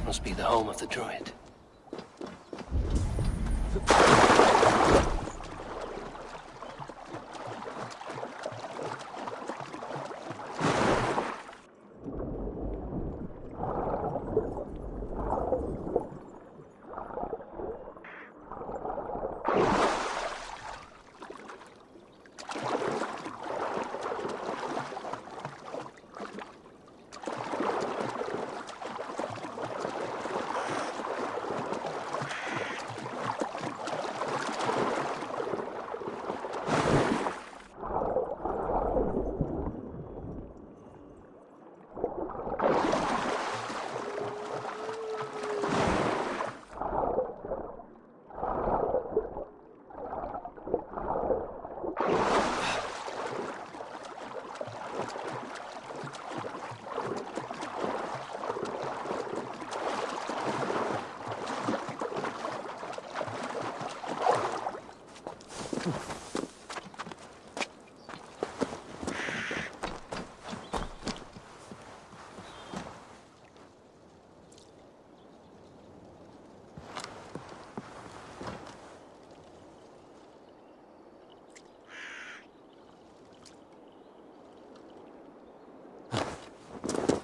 must be the home of the druid.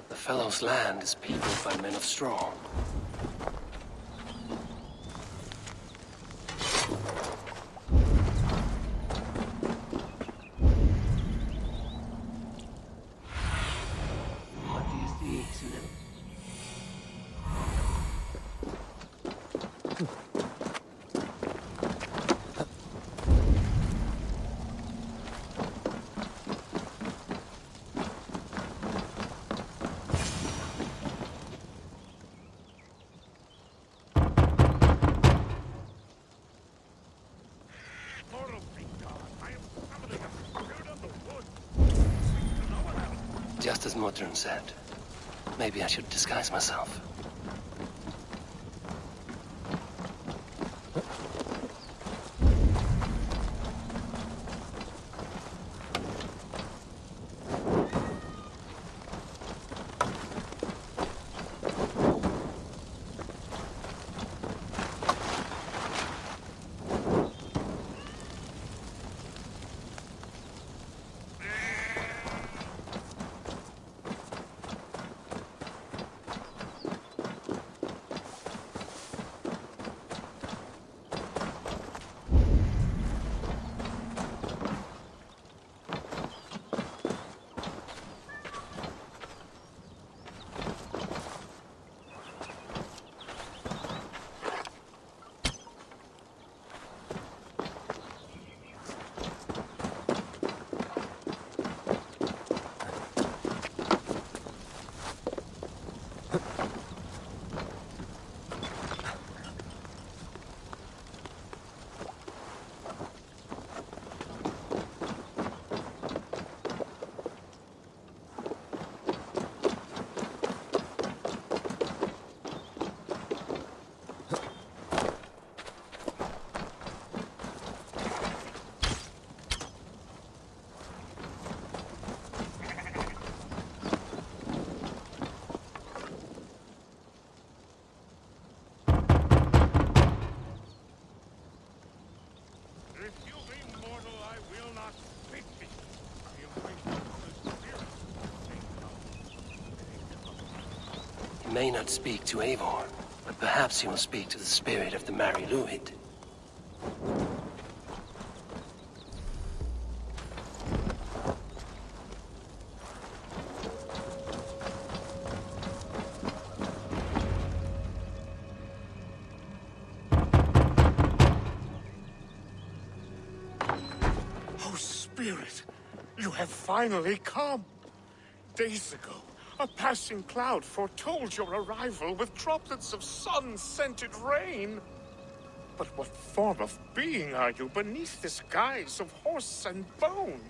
The fellow's land is peopled by men of straw. What do you see, Excellent? Just as Modron said. Maybe I should disguise myself. He may not speak to Eivor, but perhaps he will speak to the spirit of the Mari Luid. Oh, Spirit, you have finally come. Days ago, a passing cloud foretold your arrival with droplets of sun-scented rain. But what form of being are you beneath this guise of horse and bone?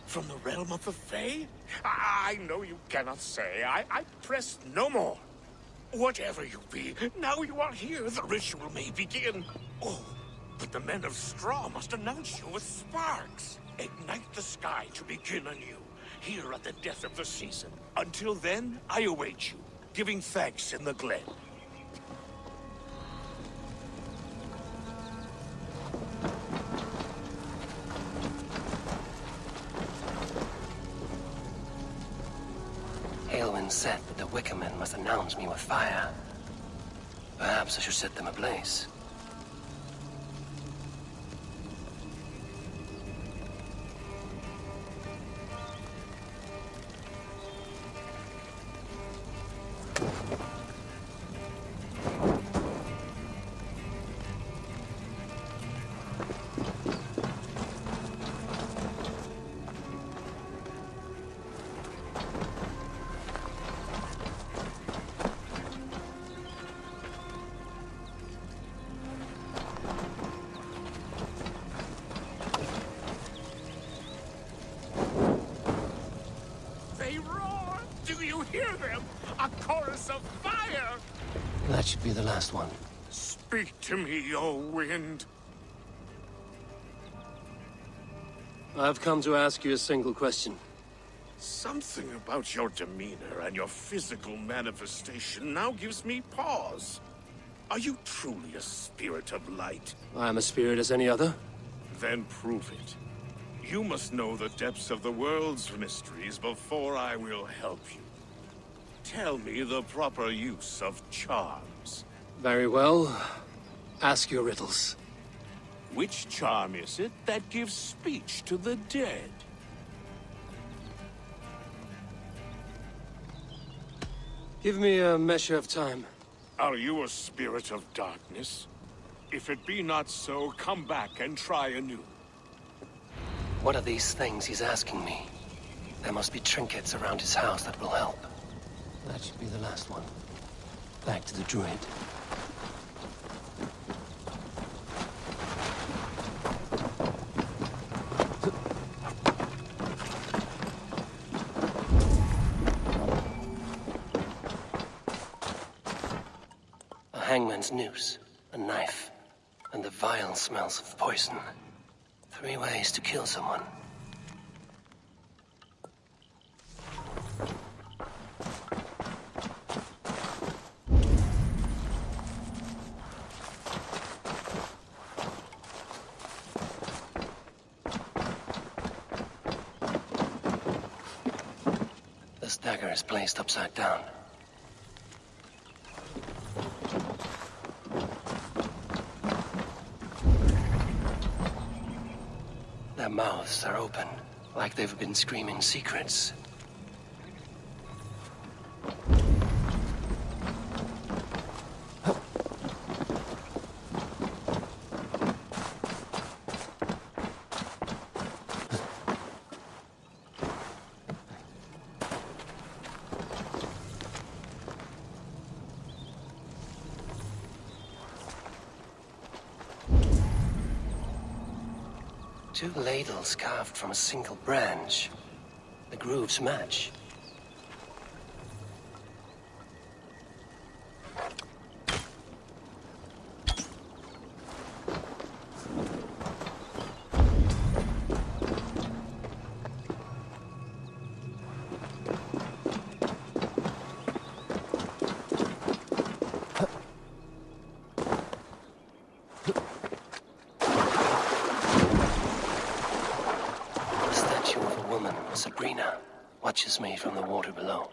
From the realm of the Fae? I know you cannot say. I press no more. Whatever you be, now you are here, the ritual may begin. Oh, but the men of straw must announce you with sparks. Ignite the sky to begin anew, here at the death of the season. Until then, I await you, giving thanks in the glen. Odin said that the Wicker Men must announce me with fire. Perhaps I should set them ablaze. They roar! Do you hear them? A chorus of fire! That should be the last one. Speak to me, O wind. I've come to ask you a single question. Something about your demeanor and your physical manifestation now gives me pause. Are you truly a spirit of light? I am a spirit as any other. Then prove it. You must know the depths of the world's mysteries before I will help you. Tell me the proper use of charms. Very well. Ask your riddles. Which charm is it that gives speech to the dead? Give me a measure of time. Are you a spirit of darkness? If it be not so, come back and try anew. What are these things he's asking me? There must be trinkets around his house that will help. That should be the last one. Back to the druid. A hangman's noose, a knife, and the vile smells of poison. 3 ways to kill someone. This dagger is placed upside down. Their mouths are open, like they've been screaming secrets. Two ladles carved from a single branch. The grooves match. Sabrina watches me from the water below.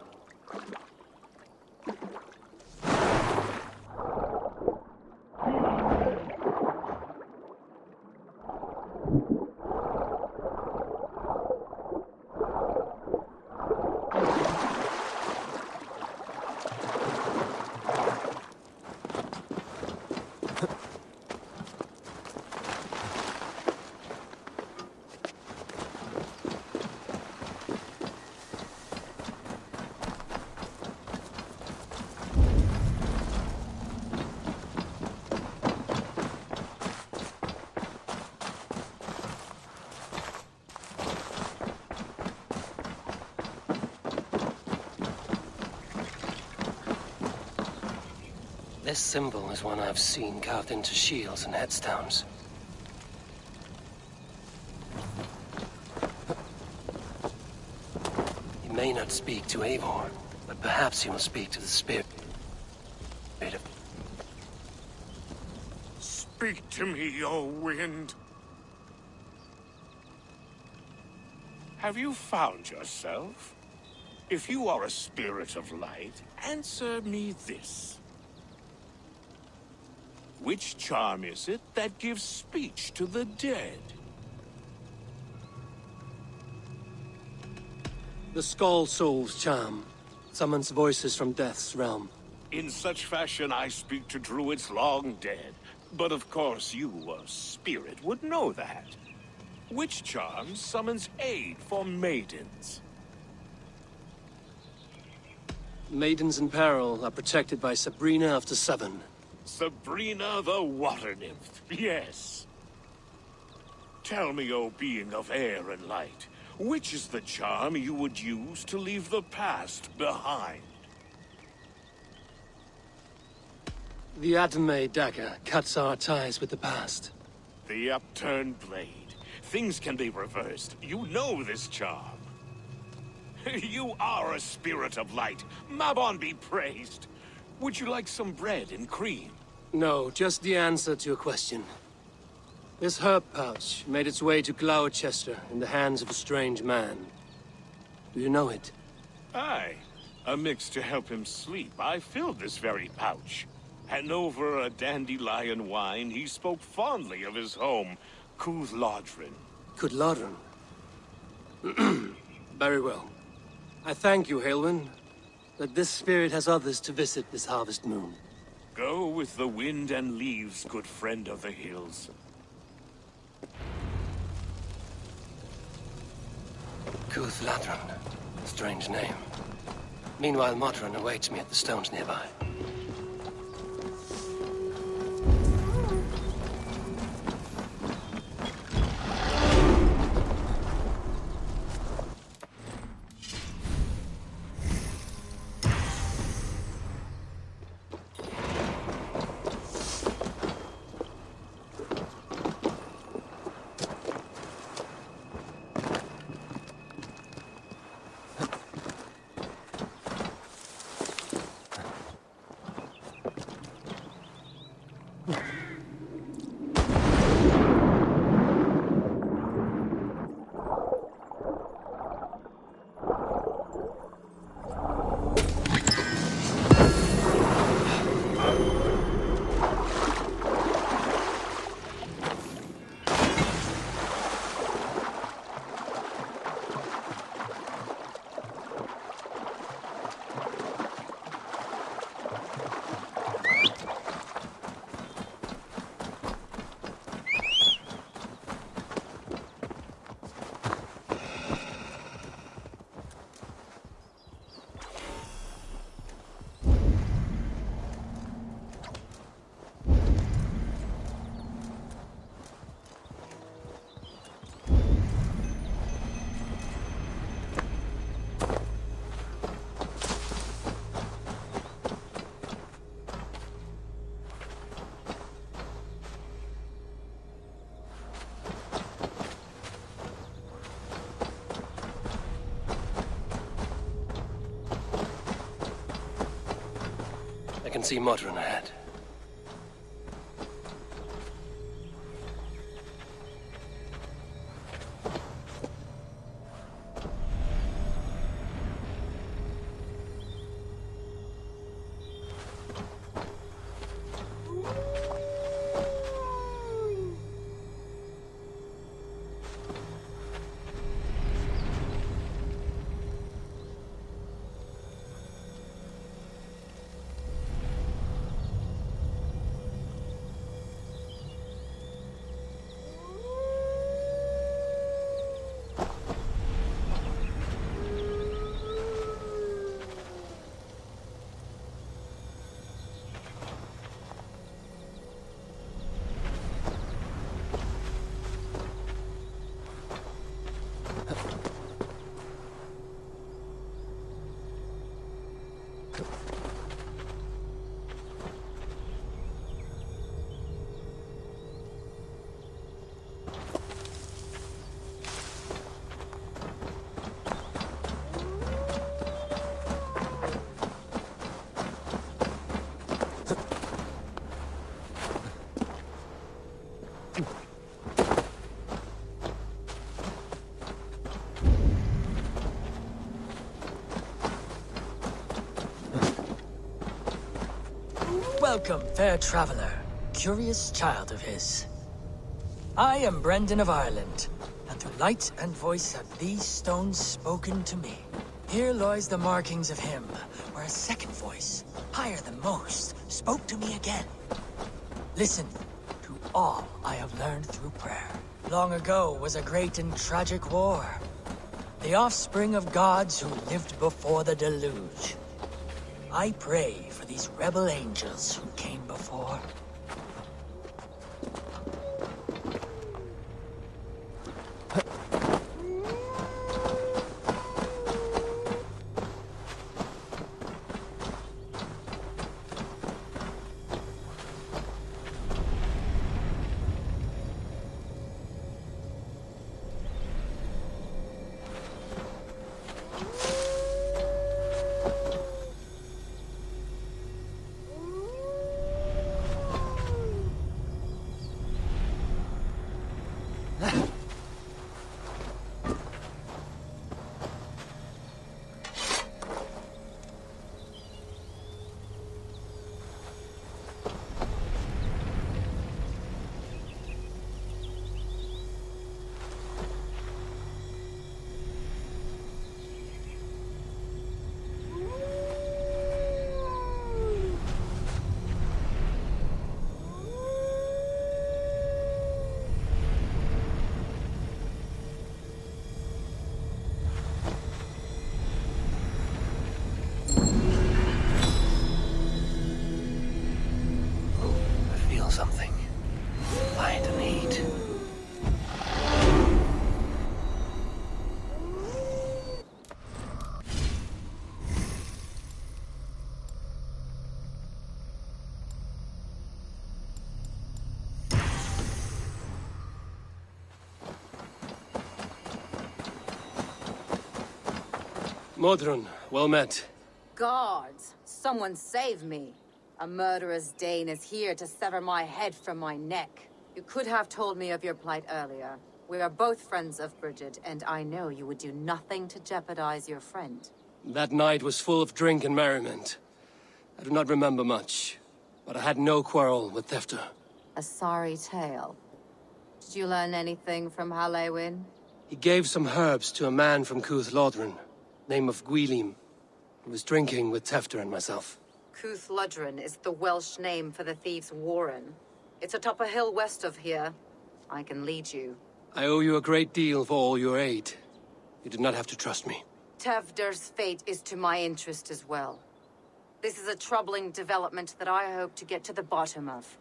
This symbol is one I've seen carved into shields and headstones. He may not speak to Eivor, but perhaps he will speak to the spirit of... Speak to me, O wind. Have you found yourself? If you are a spirit of light, answer me this. Which charm is it that gives speech to the dead? The Skull Soul's charm summons voices from Death's realm. In such fashion I speak to druids long dead. But of course you, a spirit, would know that. Which charm summons aid for maidens? Maidens in peril are protected by Sabrina of the Seven. Sabrina the Water Nymph, yes. Tell me, O being of air and light, which is the charm you would use to leave the past behind? The Adame dagger cuts our ties with the past. The upturned blade. Things can be reversed. You know this charm. You are a spirit of light. Mabon be praised. Would you like some bread and cream? No, just the answer to a question. This herb pouch made its way to Gloucester in the hands of a strange man. Do you know it? Aye. A mix to help him sleep. I filled this very pouch. And over a dandelion wine, he spoke fondly of his home, Cúthládrin. Cúthládrin? Very well. I thank you, Haelwyn, that this spirit has others to visit this harvest moon. Go with the wind and leaves, good friend of the hills. Cúthládrin. Strange name. Meanwhile, Modron awaits me at the stones nearby. I can see Modron ahead. Welcome, fair traveler, curious child of his. I am Brendan of Ireland, and through light and voice have these stones spoken to me. Here lies the markings of him, where a second voice, higher than most, spoke to me again. Listen to all I have learned through prayer. Long ago was a great and tragic war. The offspring of gods who lived before the deluge. I pray for these rebel angels who came before. Something. Light and heat. Modron, well met. Guards, someone save me. A murderous Dane is here to sever my head from my neck. You could have told me of your plight earlier. We are both friends of Bridget, and I know you would do nothing to jeopardize your friend. That night was full of drink and merriment. I do not remember much, but I had no quarrel with Thefter. A sorry tale. Did you learn anything from Halewin? He gave some herbs to a man from Cuth Lodren, name of Gwylim. He was drinking with Tefter and myself. Cuth Lodren is the Welsh name for the thieves' warren. It's atop a hill west of here. I can lead you. I owe you a great deal for all your aid. You did not have to trust me. Tevder's fate is to my interest as well. This is a troubling development that I hope to get to the bottom of.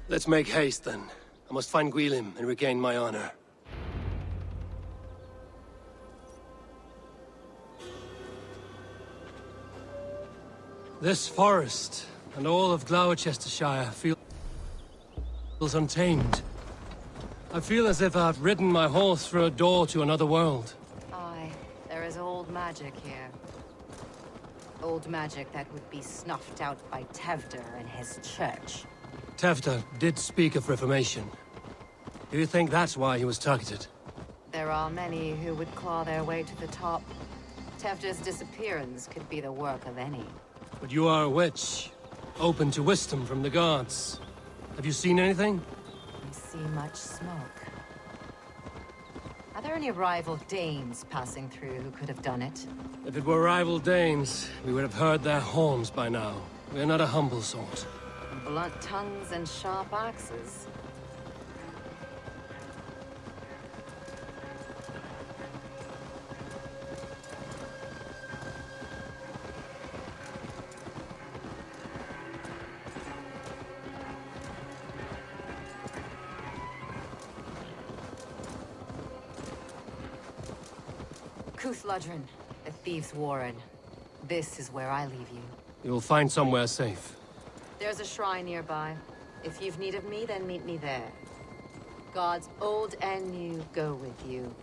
Let's make haste, then. I must find Gwylim and regain my honor. This forest, and all of Gloucestershire, feels untamed. I feel as if I've ridden my horse through a door to another world. Aye, there is old magic here. Old magic that would be snuffed out by Tevder and his church. Tefter did speak of reformation. Do you think that's why he was targeted? There are many who would claw their way to the top. Tefder's disappearance could be the work of any. But you are a witch, open to wisdom from the gods. Have you seen anything? I see much smoke. Are there any rival Danes passing through who could have done it? If it were rival Danes, we would have heard their horns by now. We are not a humble sort. Blunt tongues and sharp axes. Kuthladrin, the Thieves' Warren. This is where I leave you. You'll find somewhere safe. There's a shrine nearby. If you've need of me, then meet me there. Gods old and new go with you.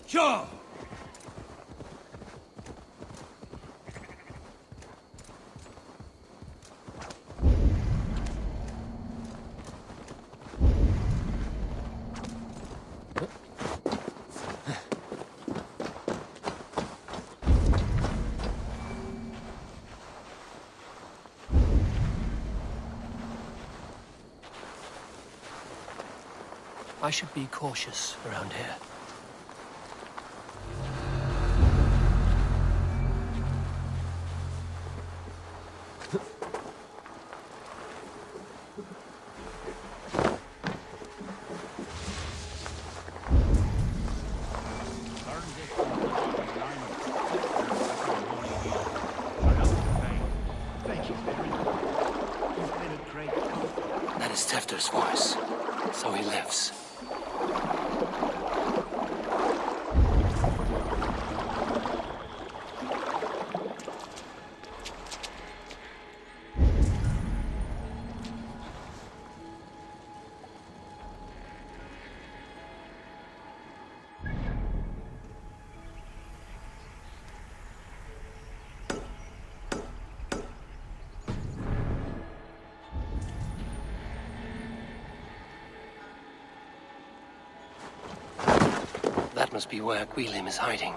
Sure! I should be cautious around here. That is Tefter's voice. So he lives. That must be where Gwilym is hiding.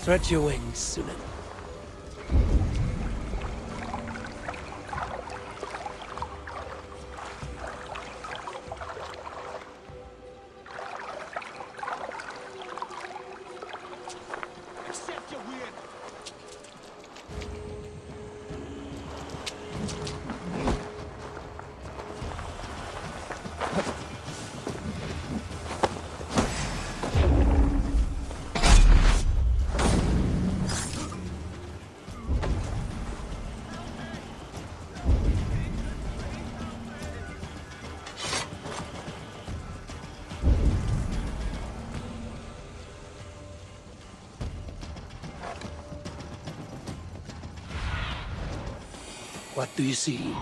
Stretch your wings, Sunan. Accept your weird. What do you see?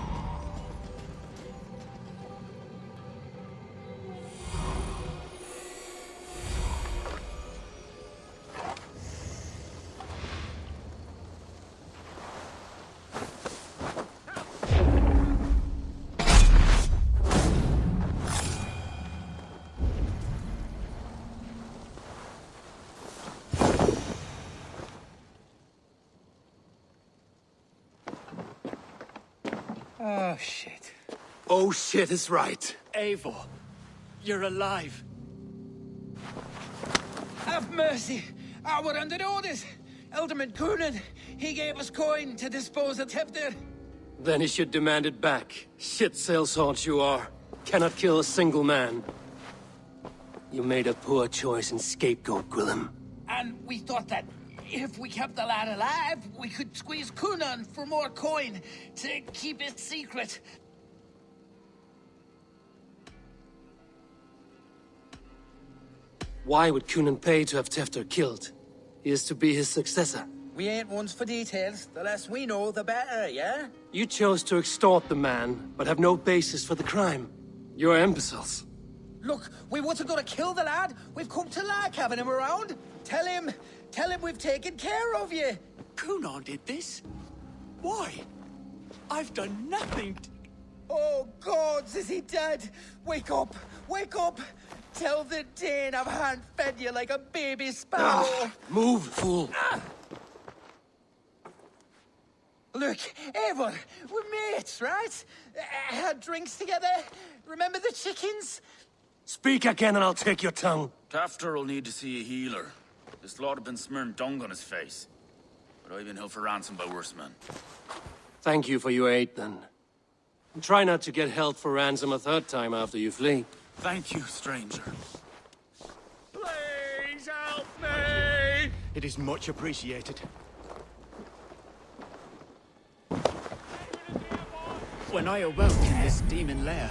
Oh, shit. Oh shit is right. Eivor, you're alive. Have mercy. We're under orders. Alderman Coonan, he gave us coin to dispose of Tepter. Then he should demand it back. Shit sellsword you are. Cannot kill a single man. You made a poor choice in scapegoat, Gwillem. And we thought that if we kept the lad alive, we could squeeze Coonan for more coin to keep it secret. Why would Coonan pay to have Tefter killed? He is to be his successor. We ain't ones for details. The less we know, the better, yeah? You chose to extort the man, but have no basis for the crime. You're imbeciles. Look, we wasn't gonna kill the lad. We've come to like having him around. Tell him we've taken care of you. Coonan did this? Why? I've done nothing. Oh, gods, is he dead? Wake up! Wake up! Tell the Dane I've hand-fed you like a baby sparrow. Move, fool. Look, Eivor, we're mates, right? Had drinks together. Remember the chickens? Speak again and I'll take your tongue. Tafter will need to see a healer. This lot have been smearing dung on his face. But I've been held for ransom by worse men. Thank you for your aid, then. And try not to get held for ransom a third time after you flee. Thank you, stranger. Please help me! It is much appreciated. When I awoke in this demon lair,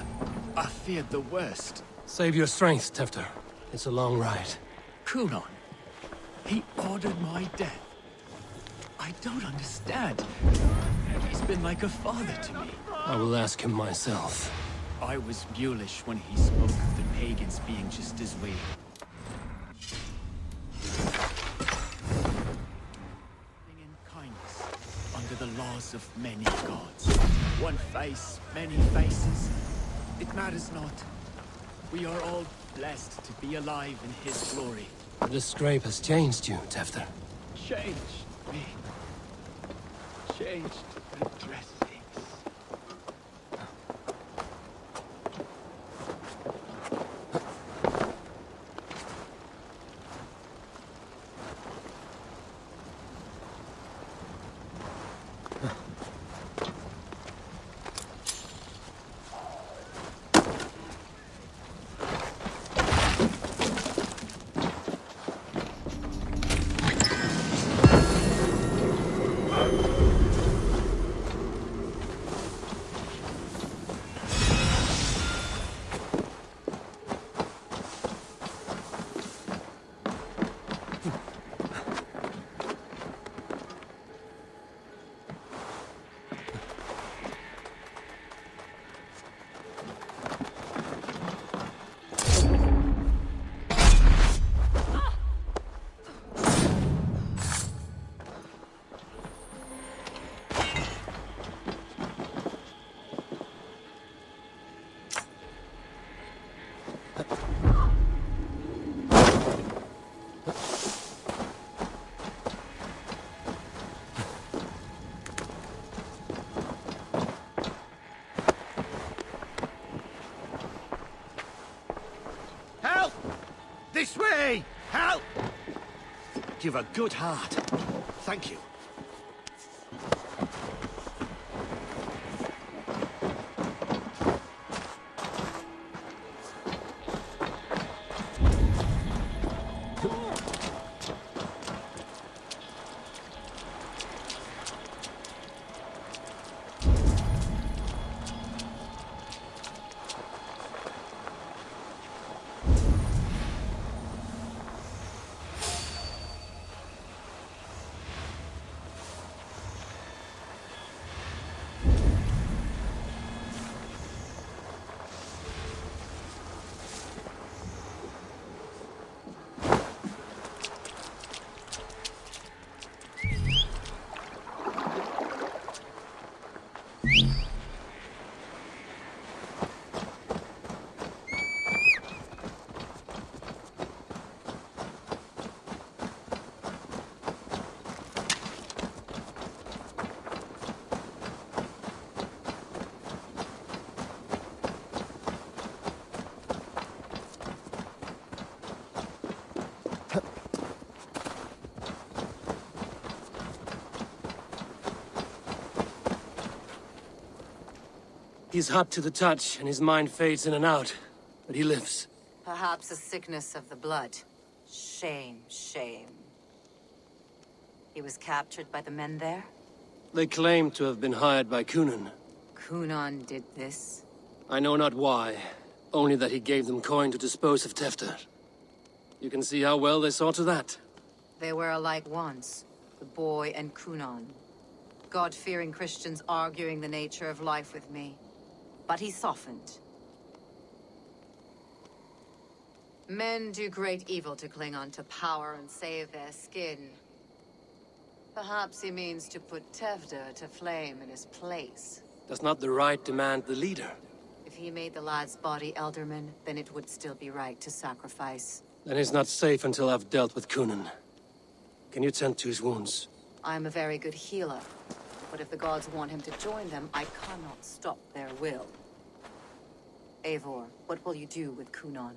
I feared the worst. Save your strength, Tefter. It's a long ride. Coonan, he ordered my death. I don't understand. He's been like a father to me. I will ask him myself. I was mulish when he spoke of the pagans being just as we. In kindness, under the laws of many gods. One face, many faces. It matters not. We are all blessed to be alive in his glory. This scrape has changed you, Tefter. Changed me. Changed the dressings. Help! You've a good heart. Thank you. He's hot to the touch, and his mind fades in and out. But he lives. Perhaps a sickness of the blood. Shame, shame. He was captured by the men there? They claim to have been hired by Cunan. Cunan did this? I know not why, only that he gave them coin to dispose of Tefter. You can see how well they saw to that. They were alike once, the boy and Cunan. God-fearing Christians arguing the nature of life with me. But he softened. Men do great evil to cling on to power and save their skin. Perhaps he means to put Tevder to flame in his place. Does not the right demand the leader? If he made the lad's body Elderman, then it would still be right to sacrifice. Then he's not safe until I've dealt with Cunan. Can you tend to his wounds? I'm a very good healer. But if the gods want him to join them, I cannot stop their will. Eivor, what will you do with Cunan?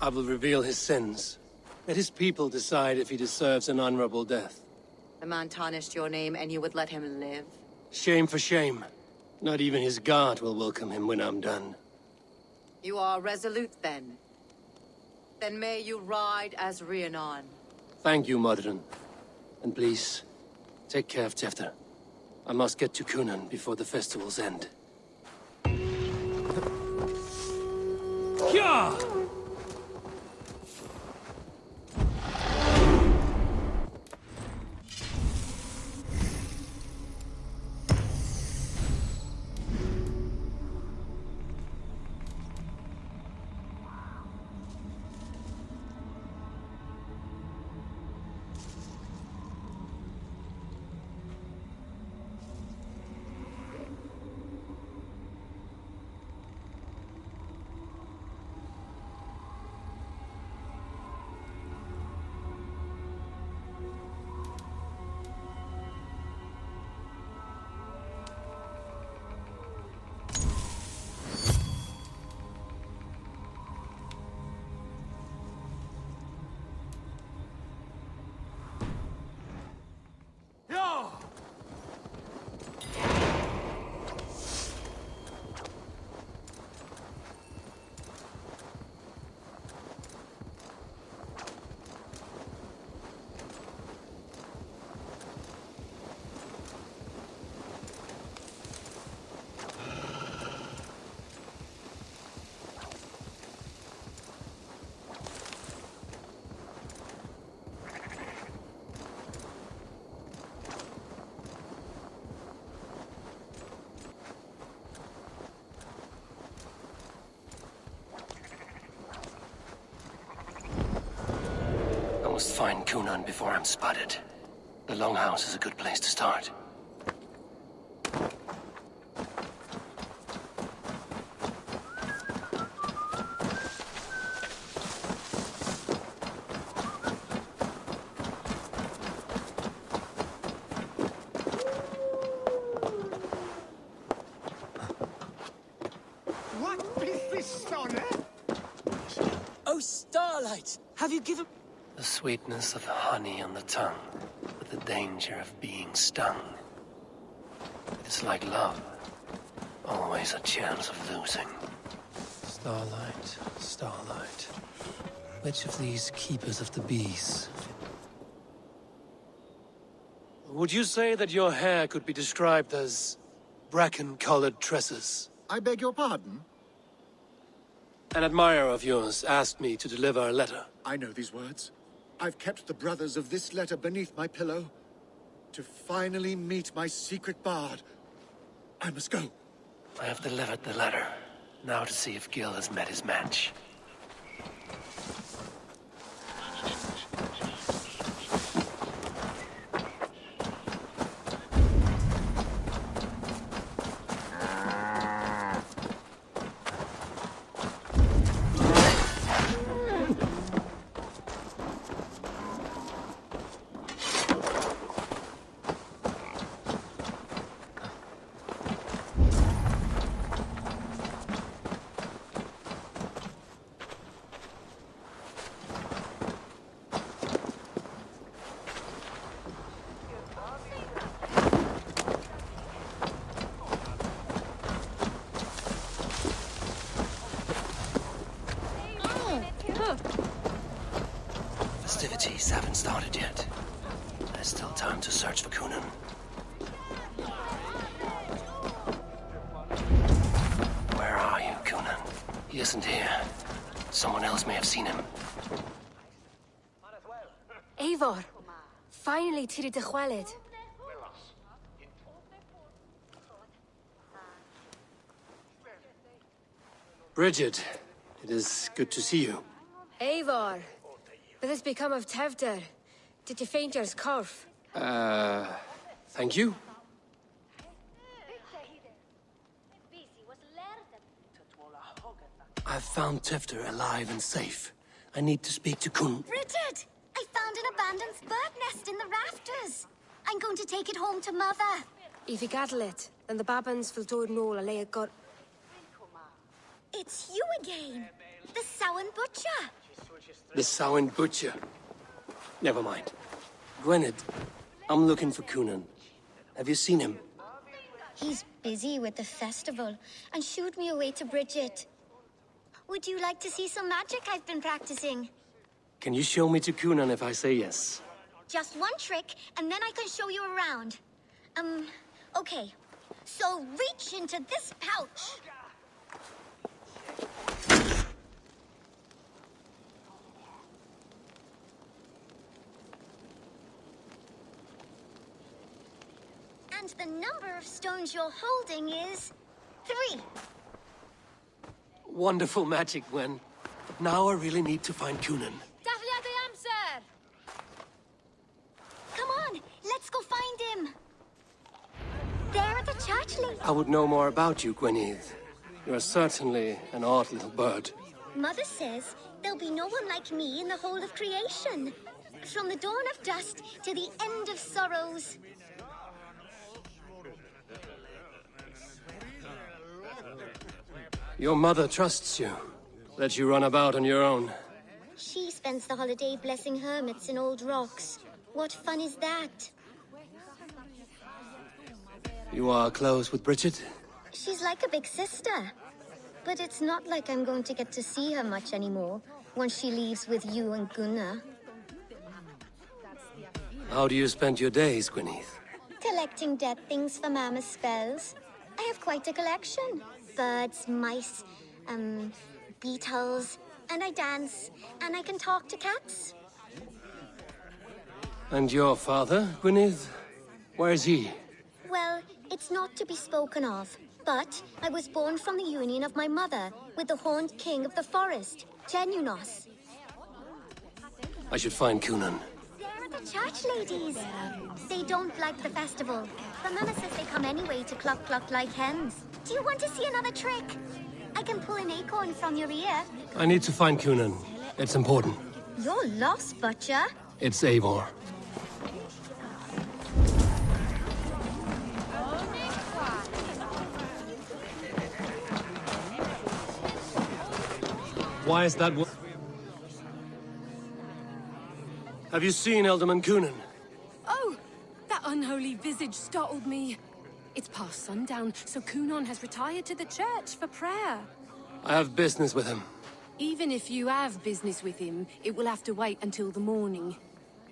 I will reveal his sins. Let his people decide if he deserves an honorable death. The man tarnished your name and you would let him live? Shame for shame. Not even his guard will welcome him when I'm done. You are resolute then. Then may you ride as Rhiannon. Thank you, Modron. And please, take care of Tefter. I must get to Cunan before the festivals end. Yeah! I must find Cunan before I'm spotted. The Longhouse is a good place to start. What is this stone Have you given... The sweetness of honey on the tongue, but the danger of being stung. It's like love. Always a chance of losing. Starlight, starlight. Which of these keepers of the bees? Would you say that your hair could be described as bracken-colored tresses? I beg your pardon? An admirer of yours asked me to deliver a letter. I know these words. I've kept the brothers of this letter beneath my pillow. To finally meet my secret bard. I must go. I have delivered the letter. Now to see if Gil has met his match. Festivities haven't started yet. There's still time to search for Kunan. Where are you, Kunan? He isn't here. Someone else may have seen him. Eivor, finally tíri de chwaled. Bridget, it is good to see you. Eivor, what has become of Tevder? Did you faint your scarf? Thank you. I've found Tifter alive and safe. I need to speak to Kun. Bridget! I found an abandoned bird nest in the rafters. I'm going to take it home to Mother. If you gather it, then the babans will do it all a got. It's you again. The Sowen Butcher. The Sowen Butcher. Never mind. Gwynedd, I'm looking for Kunan. Have you seen him? He's busy with the festival and shooed me away to Bridget. Would you like to see some magic I've been practicing? Can you show me to Kunan if I say yes? Just one trick, and then I can show you around. Okay. So reach into this pouch. And the number of stones you're holding is 3. Wonderful magic, Gwen. But now I really need to find Kunan. Daflia de Amser! Come on, let's go find him. There at the church lady. I would know more about you, Gwynedd. You're certainly an odd little bird. Mother says there'll be no one like me in the whole of creation. From the dawn of dust to the end of sorrows. Your mother trusts you. Let you run about on your own. She spends the holiday blessing hermits in old rocks. What fun is that? You are close with Bridget? She's like a big sister. But it's not like I'm going to get to see her much anymore once she leaves with you and Gunnar. How do you spend your days, Gwynedd? Collecting dead things for Mama's spells. I have quite a collection. Birds, mice, beetles, and I dance, and I can talk to cats. And your father, Gwynedd? Where is he? Well, it's not to be spoken of, but I was born from the union of my mother with the horned king of the forest, Genunos. I should find Kunan. There are the church ladies. They don't like the festival, but Mama says they come anyway to cluck like hens. Do you want to see another trick? I can pull an acorn from your ear. I need to find Kunan. It's important. You're lost, Butcher. It's Eivor. Why is that? Have you seen Elderman Coonan? Oh! That unholy visage startled me. It's past sundown, so Coonan has retired to the church for prayer. I have business with him. Even if you have business with him, it will have to wait until the morning.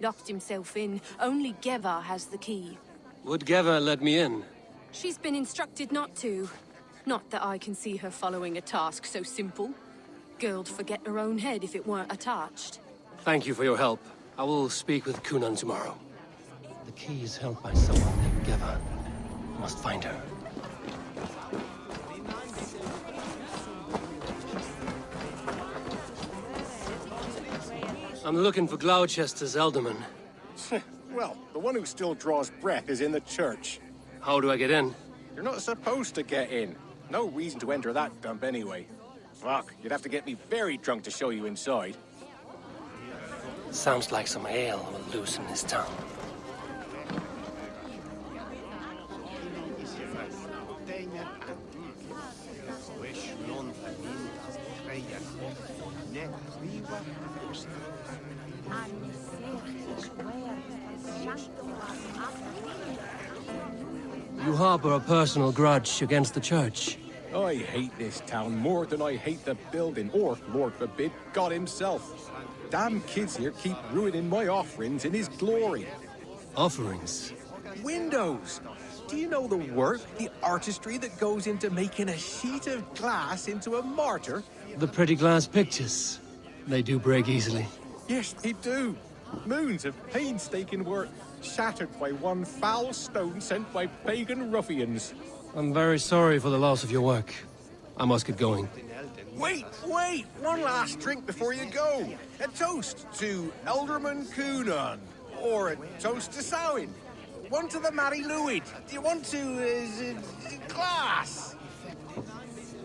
Locked himself in. Only Geva has the key. Would Geva let me in? She's been instructed not to. Not that I can see her following a task so simple. Girl'd forget her own head if it weren't attached. Thank you for your help. I will speak with Coonan tomorrow. The key is held by someone named Geva. I must find her. I'm looking for Gloucester's Elderman. Well, the one who still draws breath is in the church. How do I get in? You're not supposed to get in. No reason to enter that dump anyway. Fuck, you'd have to get me very drunk to show you inside. Sounds like some ale will loosen his tongue. You harbor a personal grudge against the church. I hate this town more than I hate the building, or, Lord forbid, God himself. Damn kids here keep ruining my offerings in his glory. Offerings? Windows! Do you know the work, the artistry that goes into making a sheet of glass into a martyr? The pretty glass pictures. They do break easily. Yes, they do. Moons of painstaking work, shattered by one foul stone sent by pagan ruffians. I'm very sorry for the loss of your work. I must get going. Wait! One last drink before you go. A toast to Elderman Coonan. Or a toast to Samhain. One to the Mary Lwyd. Do you want to, glass?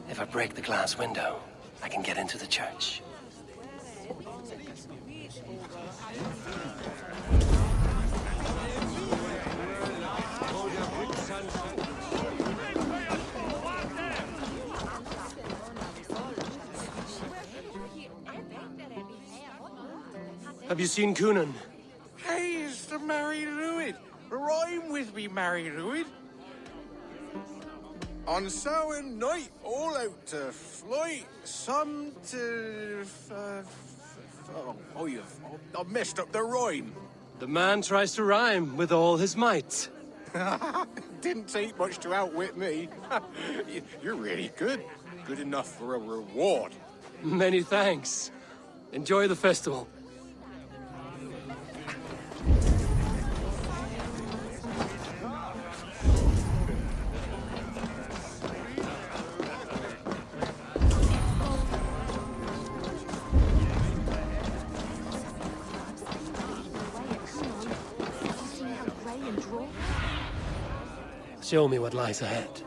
If I break the glass window, I can get into the church. Have you seen Coonan? Hey, it's the Mary Lwyd. Rhyme with me, Mary Lwyd. On Samhain night, all out to flight, some to... I've messed up the rhyme. The man tries to rhyme with all his might. Didn't take much to outwit me. You're really good. Good enough for a reward. Many thanks. Enjoy the festival. Show me what lies ahead.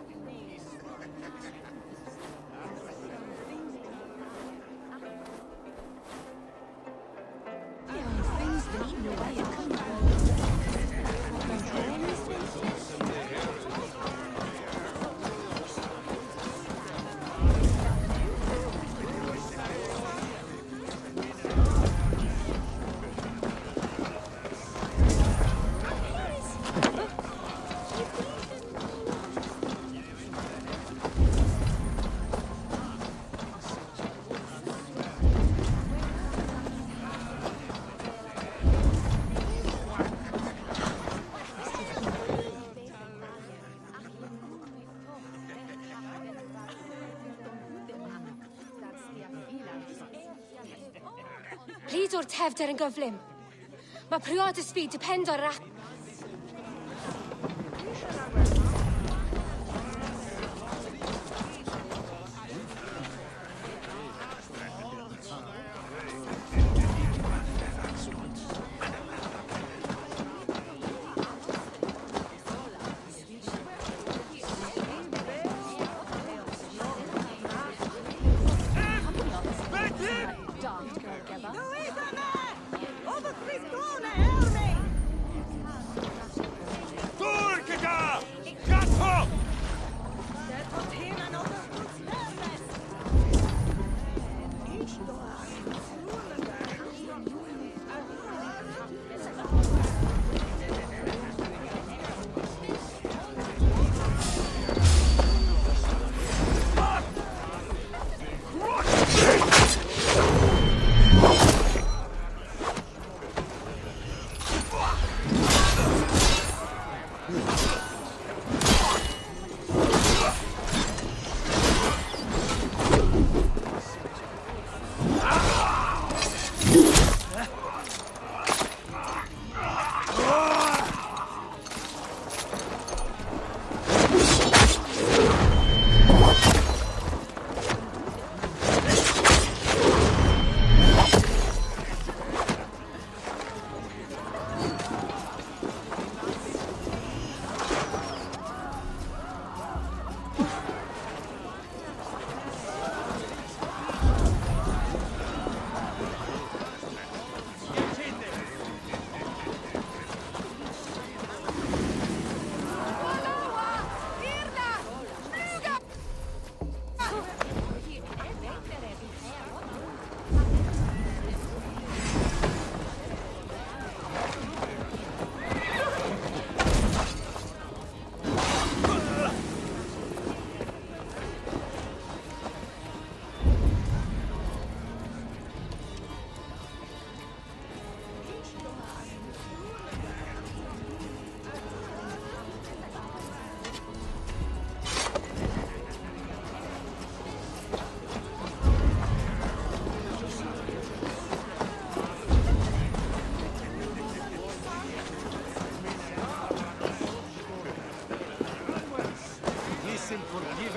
Please o'r tefder yn gyflym. Mae priod y speed depend o'r rat.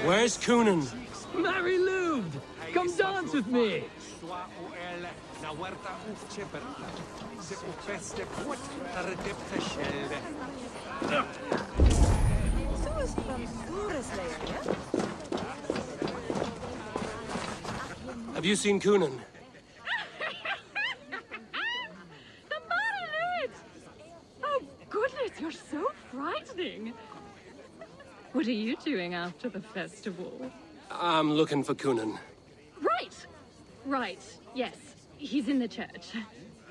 Where's Coonan? Mary Lubed! Come dance with me! Have you seen Coonan? The Marriott! Oh, goodness, you're so frightening. What are you doing after the festival? I'm looking for Coonan. Right! Right, yes. He's in the church.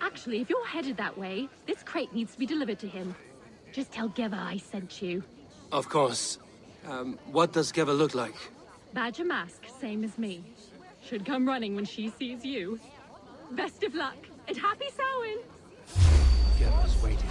Actually, if you're headed that way, this crate needs to be delivered to him. Just tell Geva I sent you. Of course. What does Geva look like? Badger mask, same as me. Should come running when she sees you. Best of luck, and happy Samhain! Geva's waiting.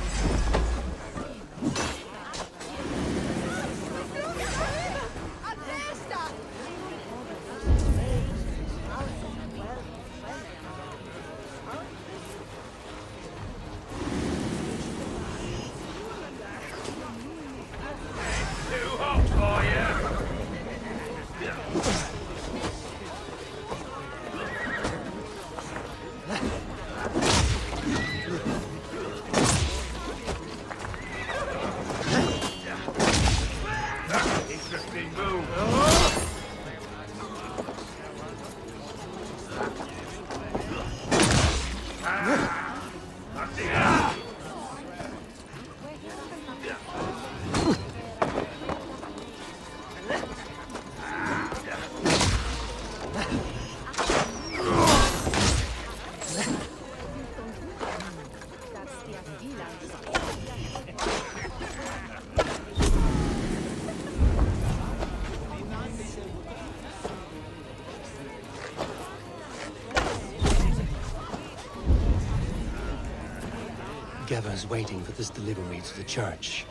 Geva's waiting for this delivery to the church.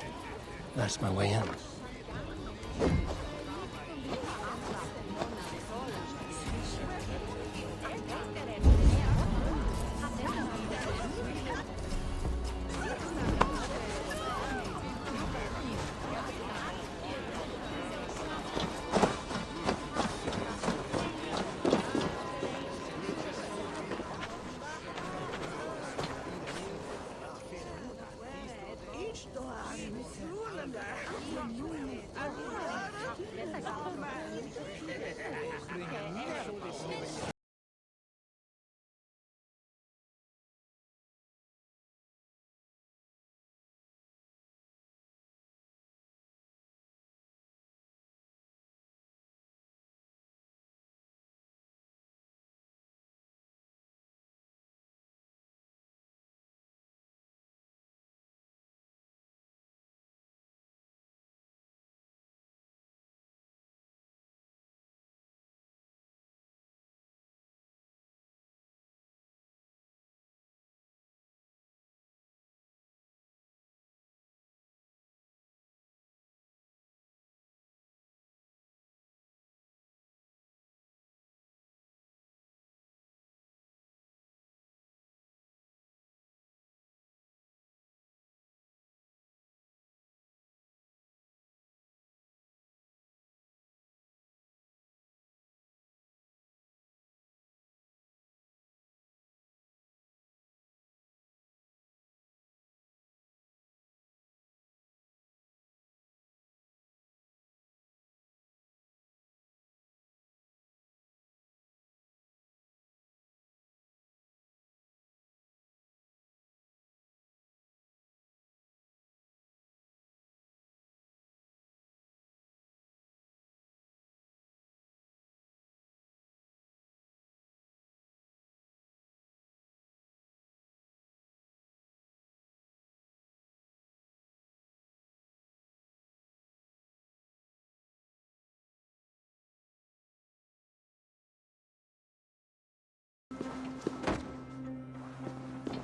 That's my way in.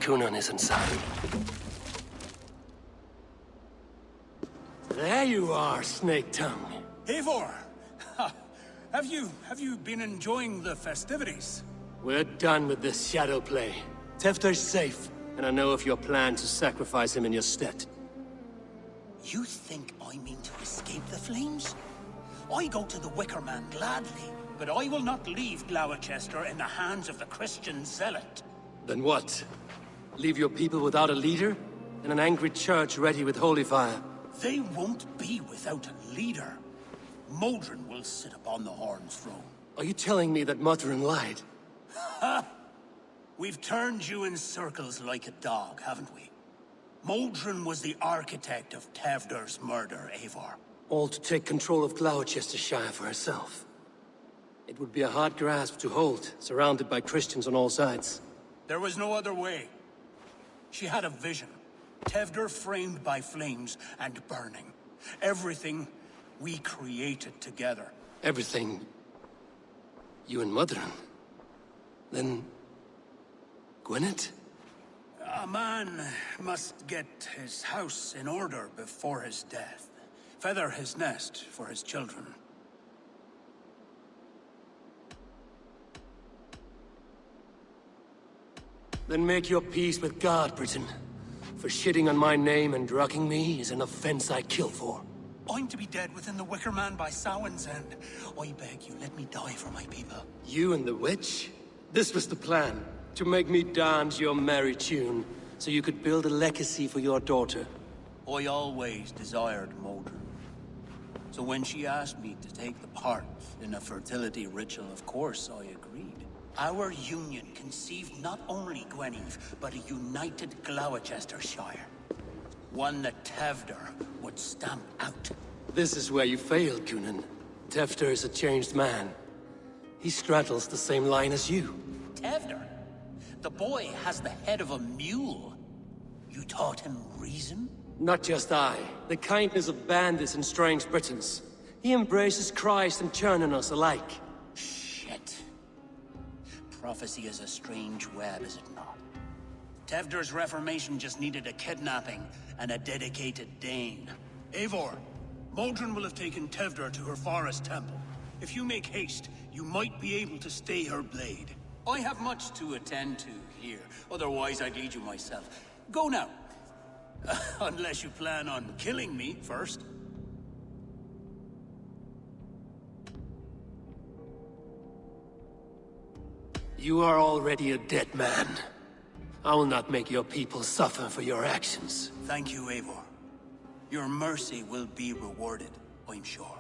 Cunan is inside. There you are, Snake Tongue. Eivor! Have you been enjoying the festivities? We're done with this shadow play. Tefter's safe, and I know of your plan to sacrifice him in your stead. You think I mean to escape the flames? I go to the Wicker Man gladly, but I will not leave Gloucester in the hands of the Christian zealot. Then what? Leave your people without a leader? And an angry church ready with holy fire? They won't be without a leader. Modron will sit upon the Horn's throne. Are you telling me that Modron lied? Ha! We've turned you in circles like a dog, haven't we? Modron was the architect of Tevder's murder, Eivor. All to take control of Gloucestershire for herself. It would be a hard grasp to hold, surrounded by Christians on all sides. There was no other way. She had a vision. Tevder framed by flames and burning. Everything we created together. Everything? You and Modron? Then... Gwyneth? A man must get his house in order before his death. Feather his nest for his children. Then make your peace with God, Britain. For shitting on my name and drugging me is an offense I kill for. I'm to be dead within the Wicker Man by Samhain's end. I beg you, let me die for my people. You and the witch? This was the plan. To make me dance your merry tune, so you could build a legacy for your daughter. I always desired Modron. So when she asked me to take the part in a fertility ritual, of course I agreed. Our union conceived not only Gweneve, but a united Gloucestershire. One that Tevder would stamp out. This is where you failed, Cunan. Tefter is a changed man. He straddles the same line as you. Tevder? The boy has the head of a mule. You taught him reason? Not just I. The kindness of bandits and strange Britons. He embraces Christ and churning us alike. Shit. Prophecy is a strange web, is it not? Tevder's reformation just needed a kidnapping and a dedicated Dane. Eivor, Modron will have taken Tevder to her forest temple. If you make haste, you might be able to stay her blade. I have much to attend to here, otherwise I'd lead you myself. Go now. Unless you plan on killing me first. You are already a dead man. I will not make your people suffer for your actions. Thank you, Eivor. Your mercy will be rewarded, I'm sure.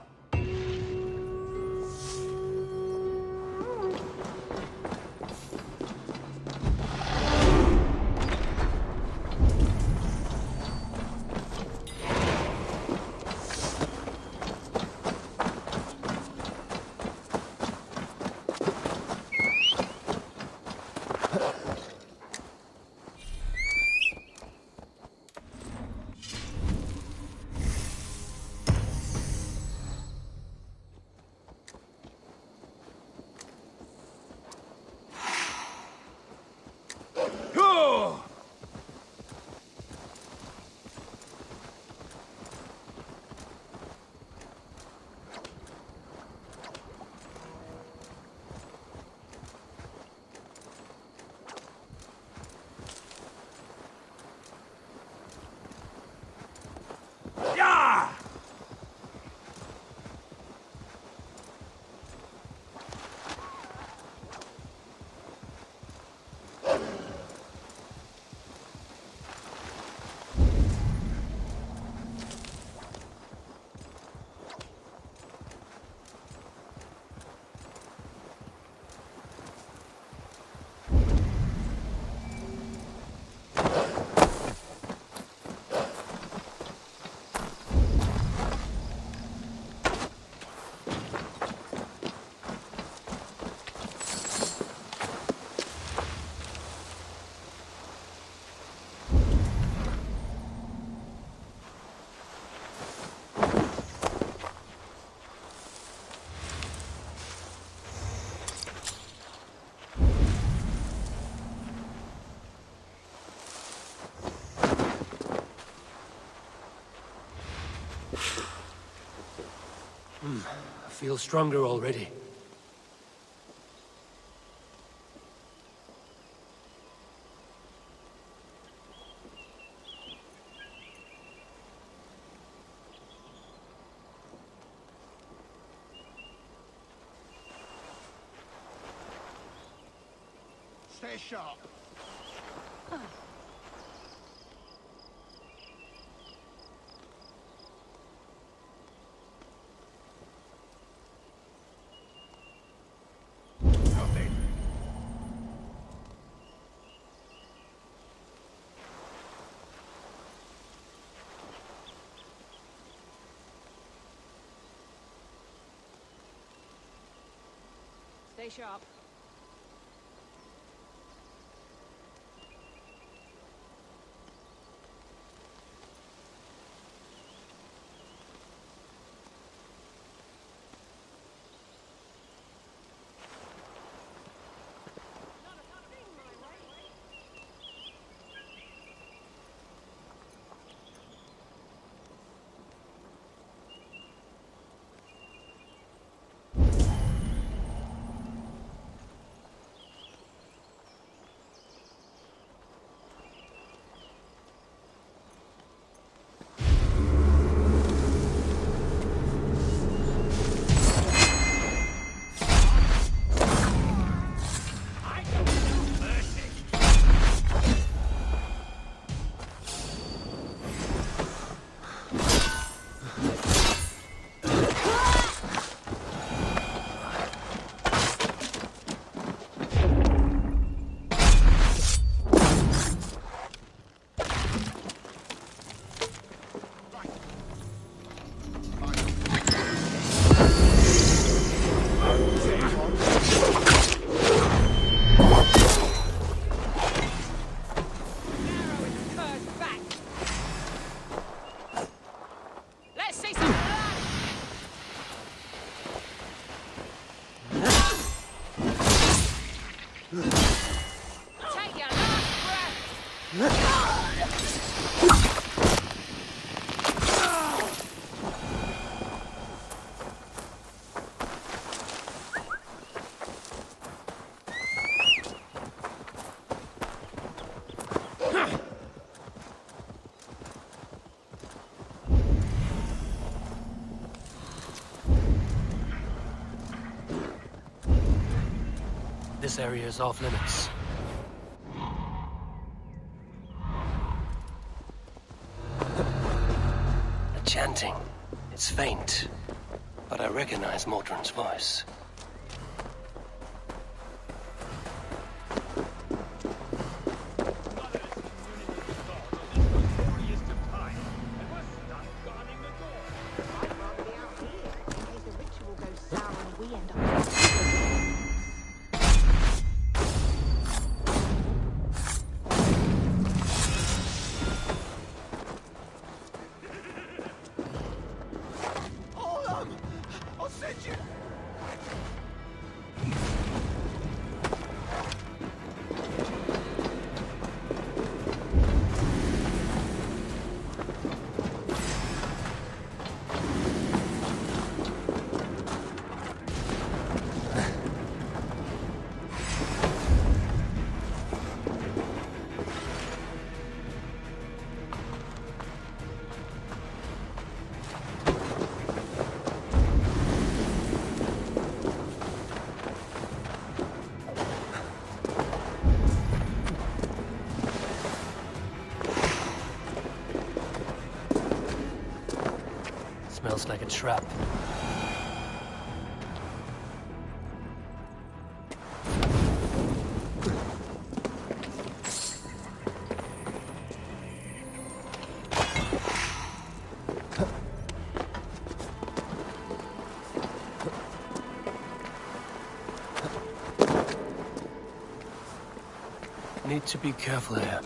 I feel stronger already. Stay sharp. Stay sharp. This area is off limits. The chanting. It's faint, but I recognize Mordrin's voice. Smells like a trap. Need to be careful here.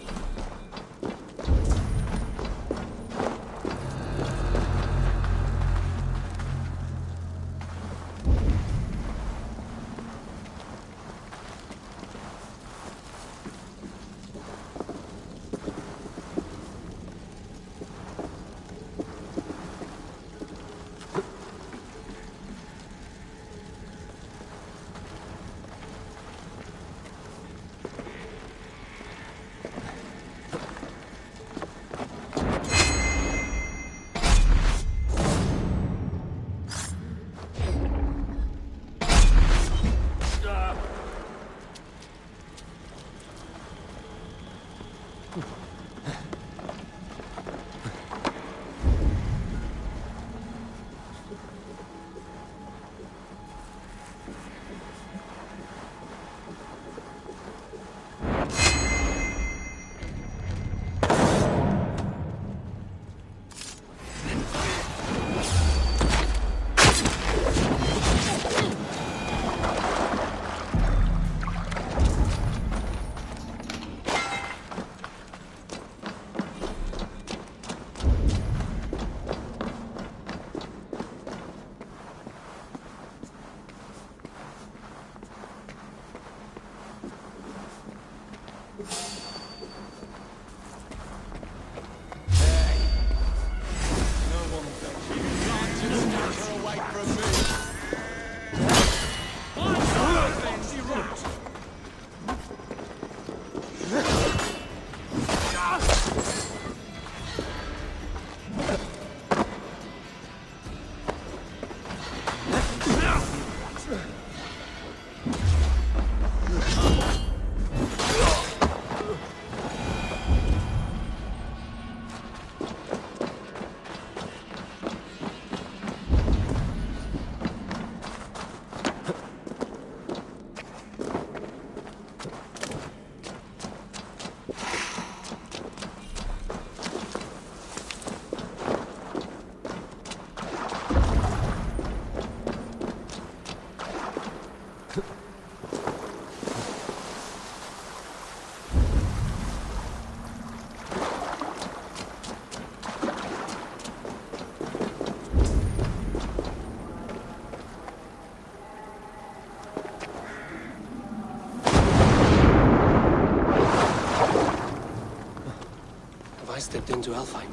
slipped into Alfheim.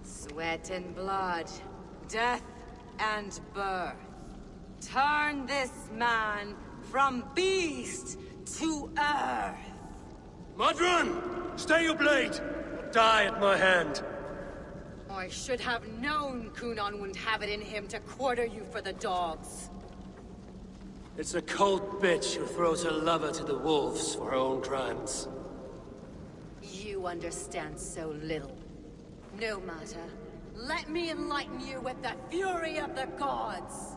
Sweat and blood, death and birth. Turn this man from beast to earth. Modron! Stay your blade! Or die at my hand. I should have known Kunan wouldn't have it in him to quarter you for the dogs. It's a cold bitch who throws her lover to the wolves for her own crimes. You understand so little. No matter. Let me enlighten you with the fury of the gods!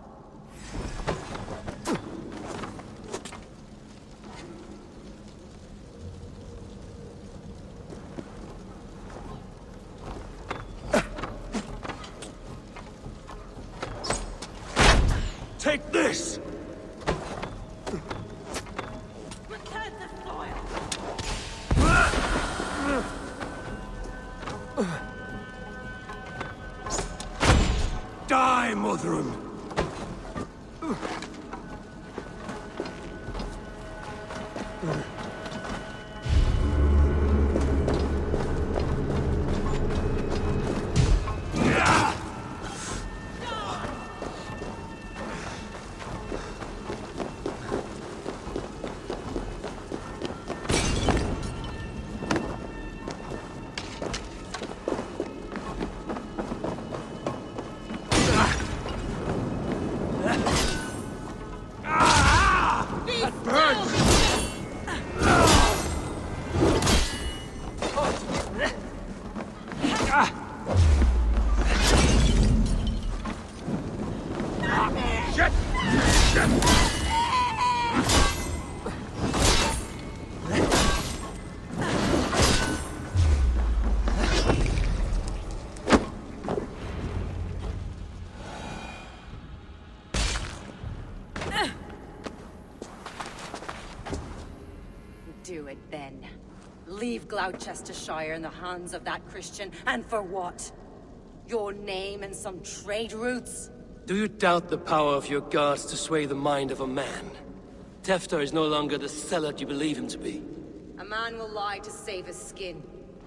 Take this! Return the soil! Die, Modron! Do it then. Leave Gloucestershire in the hands of that Christian, and for what? Your name and some trade routes? Do you doubt the power of your gods to sway the mind of a man? Tefter is no longer the zealot you believe him to be. A man will lie to save his skin.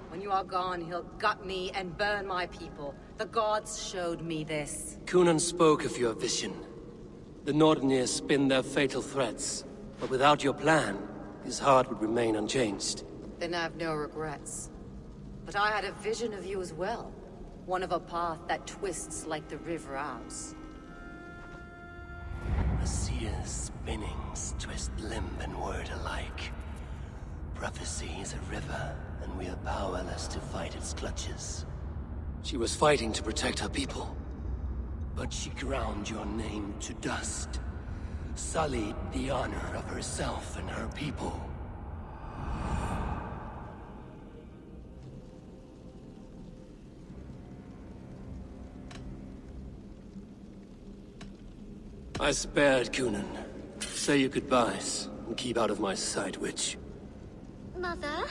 When you are gone, he'll gut me and burn my people. The gods showed me this. Kunan spoke of your vision. The Nordenir spin their fatal threats, but without your plan, his heart would remain unchanged. Then I have no regrets. But I had a vision of you as well. One of a path that twists like the river Ouse. A seer's spinnings twist limb and word alike. Prophecy is a river, and we are powerless to fight its clutches. She was fighting to protect her people, but she ground your name to dust. Sullied the honor of herself and her people. I spared Kunan. Say your goodbyes, and keep out of my sight, witch. Mother?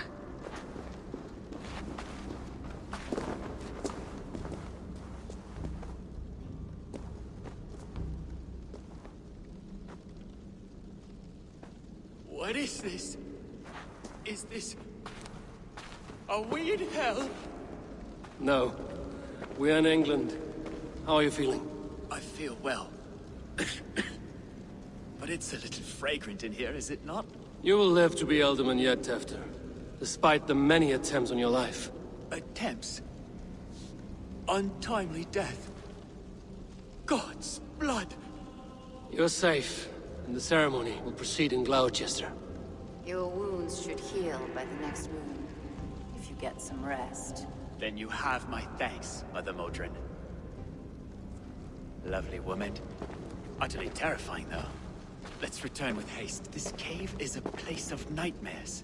What is this? Is this... a weird hell? No. We're in England. How are you feeling? I feel well. But it's a little fragrant in here, is it not? You will live to be Elderman yet, Tefter. Despite the many attempts on your life. Attempts? Untimely death? God's blood! You're safe, and the ceremony will proceed in Gloucester. Your wounds should heal by the next moon, if you get some rest. Then you have my thanks, Mother Modron. Lovely woman. Utterly terrifying, though. Let's return with haste. This cave is a place of nightmares.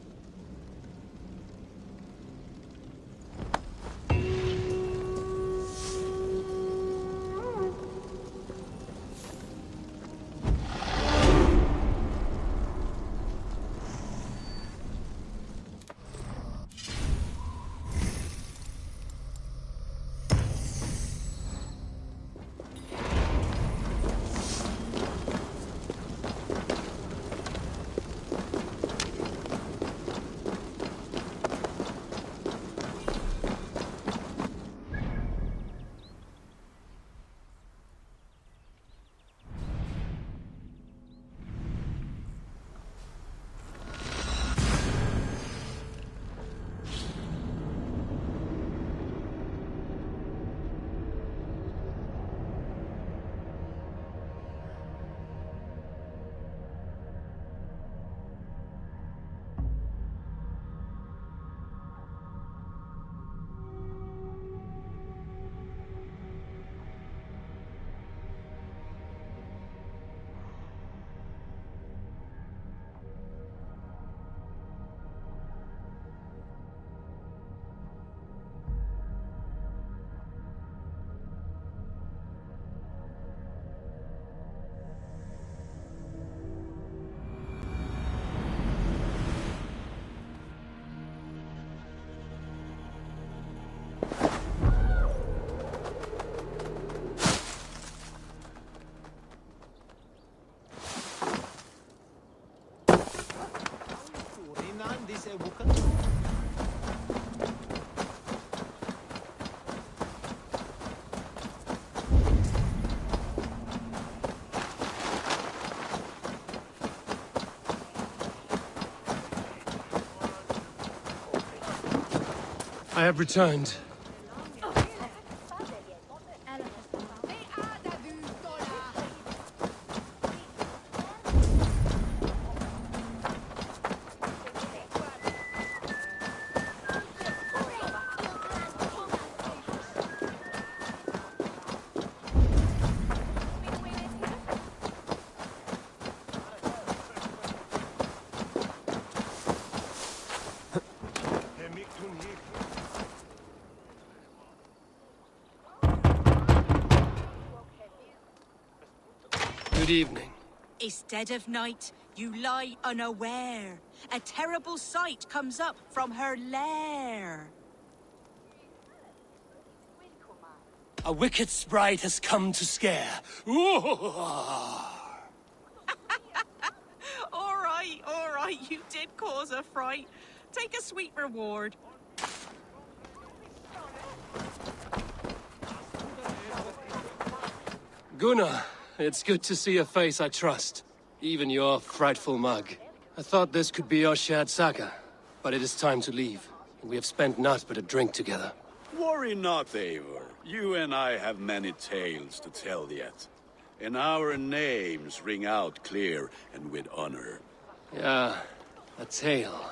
I have returned. Good evening. Instead of night, you lie unaware. A terrible sight comes up from her lair. A wicked sprite has come to scare. All right, you did cause a fright. Take a sweet reward. Gunnar, it's good to see a face I trust. Even your frightful mug. I thought this could be our shared saga, but it is time to leave. We have spent naught but a drink together. Worry not, Eivor. You and I have many tales to tell yet. And our names ring out clear and with honor. Yeah, a tale.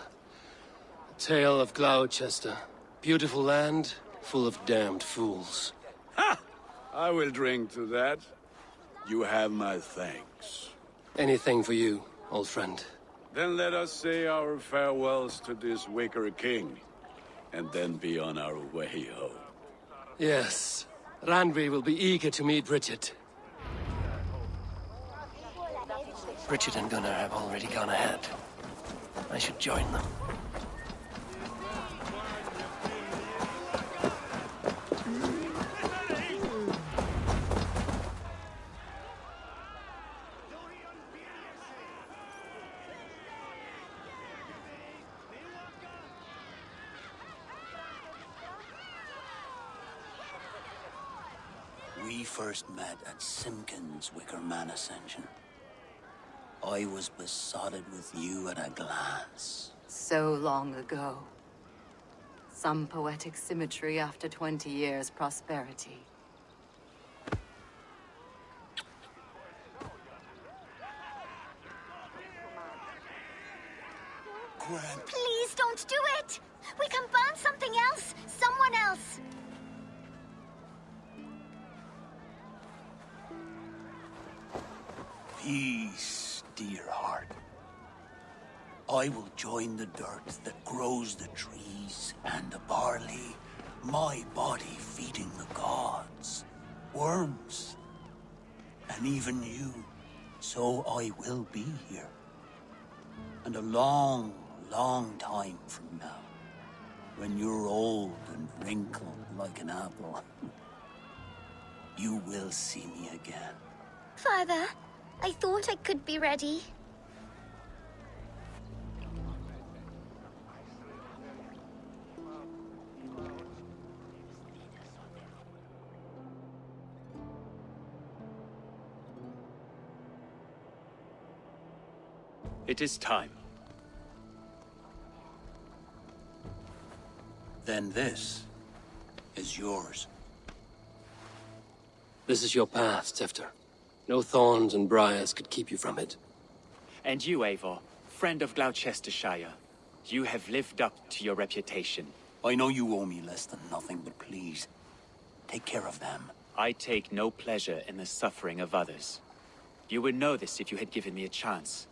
A tale of Gloucester. Beautiful land, full of damned fools. Ha! I will drink to that. You have my thanks. Anything for you, old friend. Then let us say our farewells to this wicker king, and then be on our way home. Yes, Randvi will be eager to meet Richard. Richard and Gunnar have already gone ahead. I should join them. We first met at Simpkins' Wicker Man Ascension. I was besotted with you at a glance. So long ago. Some poetic symmetry after 20 years' prosperity. Gwen. Please don't do it! We can burn something else! Someone else! Peace, dear heart. I will join the dirt that grows the trees and the barley, my body feeding the gods, worms, and even you. So I will be here. And a long, long time from now, when you're old and wrinkled like an apple, you will see me again. Father, I thought I could be ready. It is time. Then this is yours. This is your path, Tifter. No thorns and briars could keep you from it. And you, Eivor, friend of Gloucestershire, you have lived up to your reputation. I know you owe me less than nothing, but please, take care of them. I take no pleasure in the suffering of others. You would know this if you had given me a chance.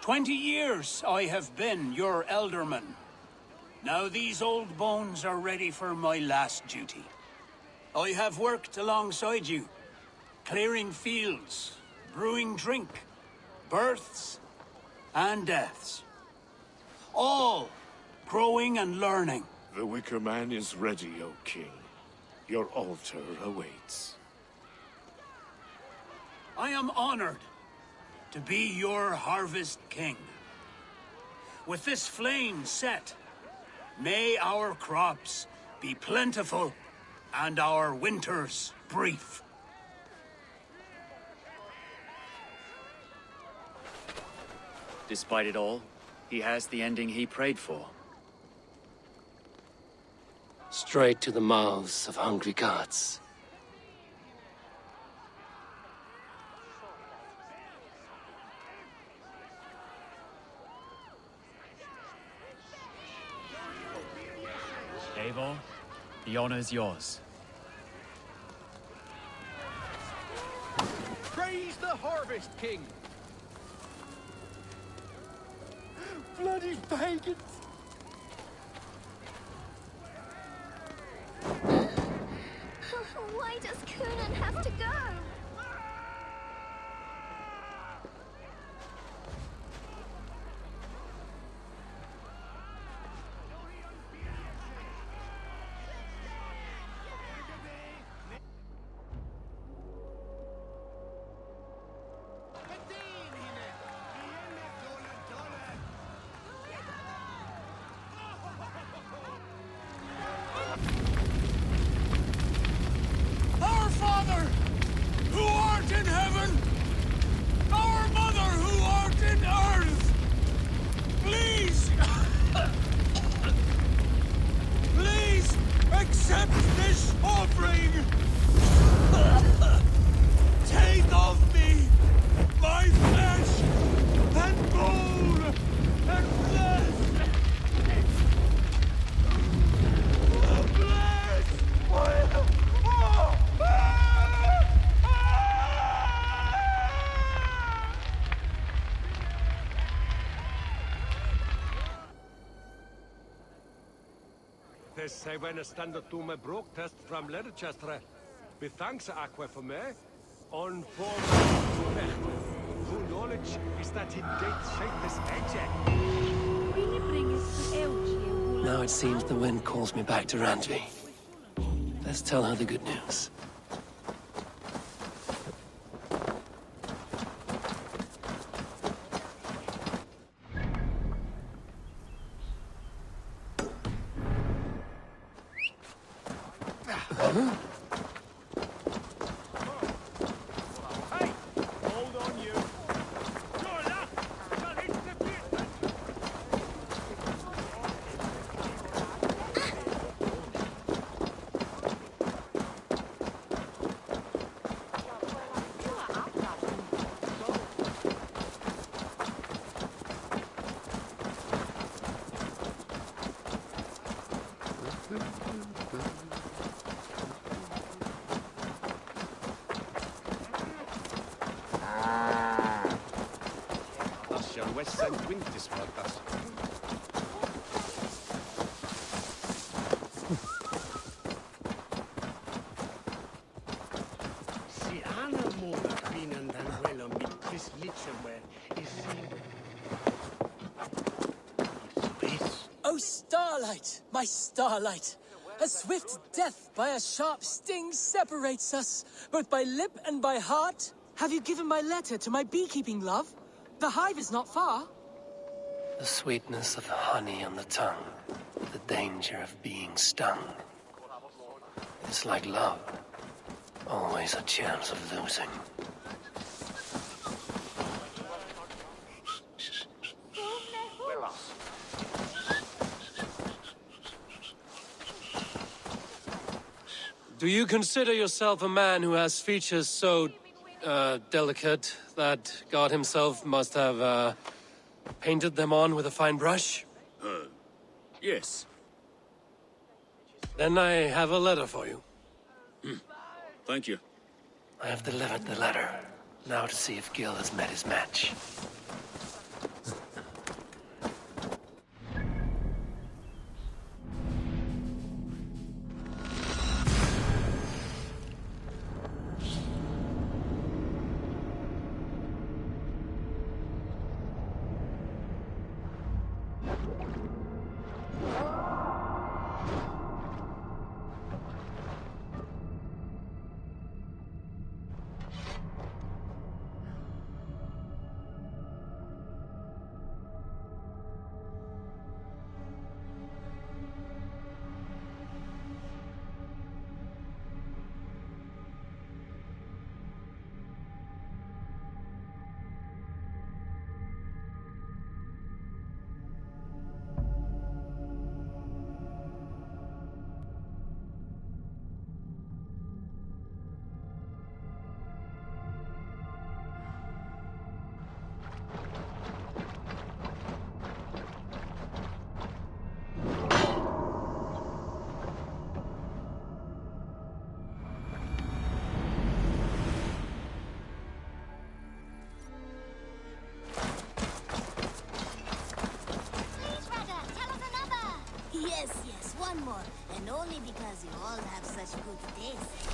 "20 years I have been your elderman. Now these old bones are ready for my last duty. I have worked alongside you, clearing fields, brewing drink, births and deaths. All growing and learning. The Wicker Man is ready, O King. Your altar awaits. I am honored to be your harvest king. With this flame set, May our crops be plentiful and our winters brief. Despite it all, he has the ending he prayed for. Straight to the mouths of hungry gods. Eivor, the honor's yours. Praise the Harvest King! Bloody pagans! Why does Coonan have to go? Our Father, who art in heaven, our Mother, who art in earth, please, please accept this offering. Take of me my flesh and bone and blood. This say when a standard to me broke test from Leicester. Be thanks aqua for me. On form who knowledge is that he did shape this edge. Now it seems the wind calls me back to Randvi. Let's tell her the good news. West End Wintis podcast. Si Anna måna kvinnan den väl om mitt Lichtenberg is Oh, Starlight, my Starlight! A swift death by a sharp sting separates us, both by lip and by heart. Have you given my letter to my beekeeping love? The hive is not far. The sweetness of honey on the tongue, the danger of being stung. It's like love. Always a chance of losing. Do you consider yourself a man who has features so, delicate that God himself must have, painted them on with a fine brush? Yes. Then I have a letter for you. Thank you. I have delivered the letter. Now to see if Gil has met his match. because you all have such good taste.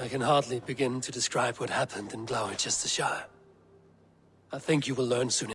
I can hardly begin to describe what happened in Gloucestershire. I think you will learn soon.